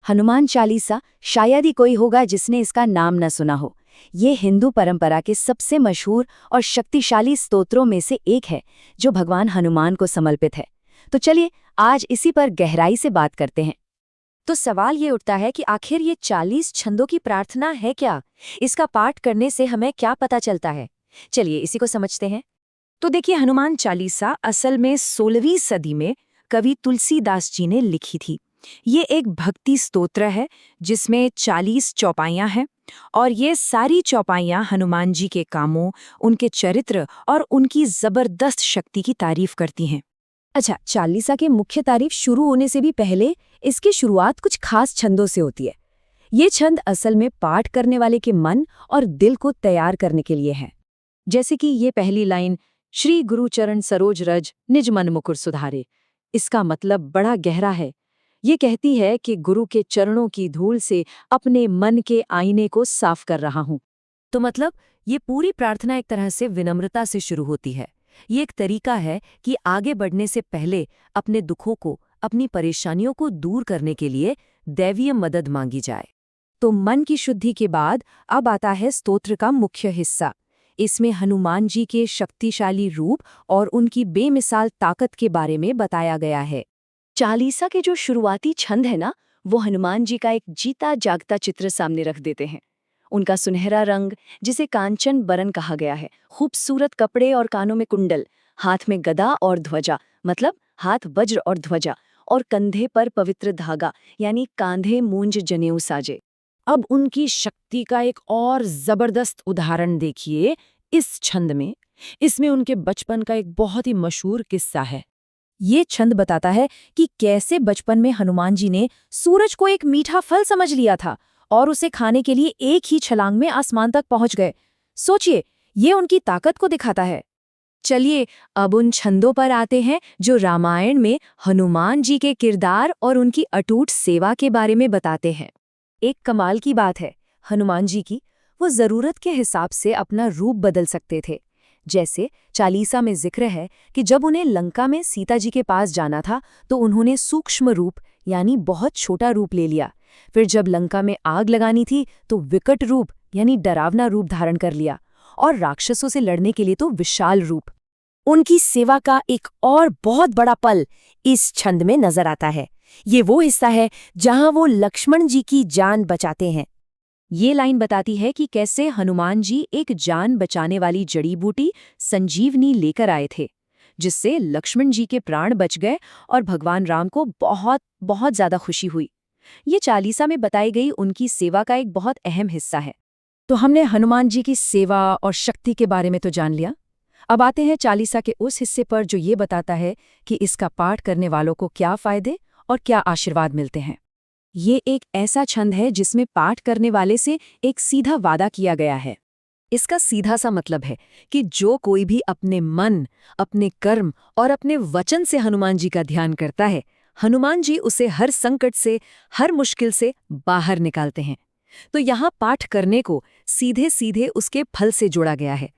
हनुमान चालीसा शायद ही कोई होगा जिसने इसका नाम न सुना हो। ये हिंदू परंपरा के सबसे मशहूर और शक्तिशाली स्तोत्रों में से एक है जो भगवान हनुमान को समर्पित है। तो चलिए आज इसी पर गहराई से बात करते हैं। तो सवाल ये उठता है कि आखिर ये 40 छंदों की प्रार्थना है क्या? इसका पाठ करने से हमें क्या पता चलता है? चलिए इसी को समझते हैं। तो देखिए, हनुमान चालीसा असल में 16वीं सदी में कवि तुलसीदास जी ने लिखी थी। ये एक भक्ति स्तोत्र है जिसमें 40 चौपाइयां हैं और ये सारी चौपाइयां हनुमान जी के कामों, उनके चरित्र और उनकी जबरदस्त शक्ति की तारीफ करती हैं। अच्छा, चालीसा के मुख्य तारीफ शुरू होने से भी पहले इसकी शुरुआत कुछ खास छंदों से होती है। ये छंद असल में पाठ करने वाले के मन और दिल को तैयार करने के लिए है। जैसे कि ये पहली लाइन, श्री गुरु चरण सरोज रज निज मन मुकुर सुधारे। इसका मतलब बड़ा गहरा है। ये कहती है कि गुरु के चरणों की धूल से अपने मन के आईने को साफ कर रहा हूं। तो मतलब ये पूरी प्रार्थना एक तरह से विनम्रता से शुरू होती है। ये एक तरीका है कि आगे बढ़ने से पहले अपने दुखों को, अपनी परेशानियों को दूर करने के लिए दैवीय मदद मांगी जाए। तो मन की शुद्धि के बाद अब आता है स्तोत्र का मुख्य हिस्सा। इसमें हनुमान जी के शक्तिशाली रूप और उनकी बेमिसाल ताकत के बारे में बताया गया है। चालीसा के जो शुरुआती छंद है ना, वो हनुमान जी का एक जीता जागता चित्र सामने रख देते हैं। उनका सुनहरा रंग, जिसे कांचन बरन कहा गया है, खूबसूरत कपड़े और कानों में कुंडल, हाथ में गदा और ध्वजा, मतलब हाथ वज्र और ध्वजा, और कंधे पर पवित्र धागा यानी कांधे मूंज जनेऊ साजे। अब उनकी शक्ति का एक और जबरदस्त उदाहरण देखिए इस छंद में। इसमें उनके बचपन का एक बहुत ही मशहूर किस्सा है। ये छंद बताता है कि कैसे बचपन में हनुमान जी ने सूरज को एक मीठा फल समझ लिया था और उसे खाने के लिए एक ही छलांग में आसमान तक पहुंच गए। सोचिए, ये उनकी ताकत को दिखाता है। चलिए अब उन छंदों पर आते हैं जो रामायण में हनुमान जी के किरदार और उनकी अटूट सेवा के बारे में बताते हैं। एक कमाल की बात है हनुमान जी की, वो जरूरत के हिसाब से अपना रूप बदल सकते थे। जैसे चालीसा में जिक्र है कि जब उन्हें लंका में सीता जी के पास जाना था तो उन्होंने सूक्ष्म रूप यानी बहुत छोटा रूप ले लिया। फिर जब लंका में आग लगानी थी तो विकट रूप यानी डरावना रूप धारण कर लिया, और राक्षसों से लड़ने के लिए तो विशाल रूप। उनकी सेवा का एक और बहुत बड़ा पल इस छंद में नजर आता है। ये वो हिस्सा है जहां वो लक्ष्मण जी की जान बचाते हैं। ये लाइन बताती है कि कैसे हनुमान जी एक जान बचाने वाली जड़ी बूटी संजीवनी लेकर आए थे, जिससे लक्ष्मण जी के प्राण बच गए और भगवान राम को बहुत बहुत ज्यादा खुशी हुई। ये चालीसा में बताई गई उनकी सेवा का एक बहुत अहम हिस्सा है। तो हमने हनुमान जी की सेवा और शक्ति के बारे में तो जान लिया। अब आते हैं चालीसा के उस हिस्से पर जो ये बताता है कि इसका पाठ करने वालों को क्या फायदे और क्या आशीर्वाद मिलते हैं। ये एक ऐसा छंद है जिसमें पाठ करने वाले से एक सीधा वादा किया गया है। इसका सीधा सा मतलब है कि जो कोई भी अपने मन, अपने कर्म और अपने वचन से हनुमान जी का ध्यान करता है, हनुमान जी उसे हर संकट से, हर मुश्किल से बाहर निकालते हैं। तो यहाँ पाठ करने को सीधे सीधे उसके फल से जोड़ा गया है।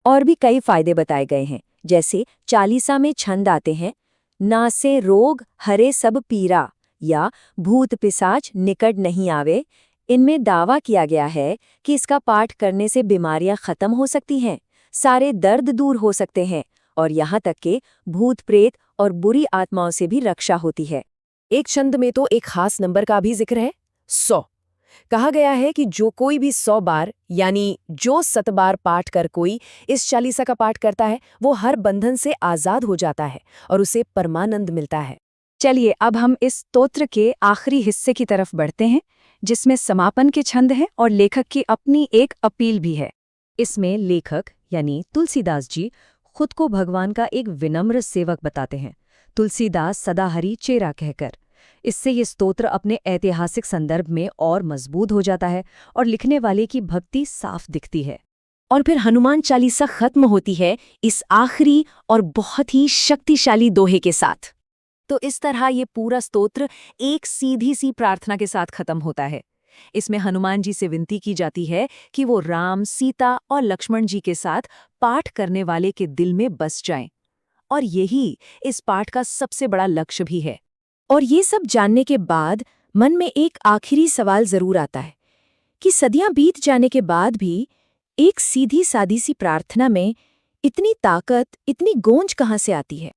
और भी कई फायदे बताए गए हैं। जैसे चालीसा में छंद आते हैं, नासे रोग हरे सब पीरा या भूत पिशाच निकट नहीं आवे। इनमें दावा किया गया है कि इसका पाठ करने से बीमारियां खत्म हो सकती हैं, सारे दर्द दूर हो सकते हैं और यहाँ तक कि भूत प्रेत और बुरी आत्माओं से भी रक्षा होती है। एक छंद में तो एक खास नंबर का भी जिक्र है, 100। कहा गया है कि जो कोई भी 100 बार यानी जो 7 बार पाठ कर कोई इस चालीसा का पाठ करता है, वो हर बंधन से आजाद हो जाता है और उसे परमानंद मिलता है। चलिए अब हम इस स्तोत्र के आखिरी हिस्से की तरफ बढ़ते हैं, जिसमें समापन के छंद हैं और लेखक की अपनी एक अपील भी है। इसमें लेखक यानी तुलसीदास जी खुद को भगवान का एक विनम्र सेवक बताते हैं, तुलसीदास सदा हरि चेरा कहकर। इससे ये स्तोत्र अपने ऐतिहासिक संदर्भ में और मजबूत हो जाता है और लिखने वाले की भक्ति साफ दिखती है। और फिर हनुमान चालीसा खत्म होती है इस आखिरी और बहुत ही शक्तिशाली दोहे के साथ। तो इस तरह ये पूरा स्तोत्र एक सीधी सी प्रार्थना के साथ खत्म होता है। इसमें हनुमान जी से विनती की जाती है कि वो राम, सीता और लक्ष्मण जी के साथ पाठ करने वाले के दिल में बस जाएं। और यही इस पाठ का सबसे बड़ा लक्ष्य भी है। और ये सब जानने के बाद मन में एक आखिरी सवाल जरूर आता है कि सदियां बीत जाने के बाद भी एक सीधी सादी सी प्रार्थना में इतनी ताकत, इतनी गूंज कहाँ से आती है।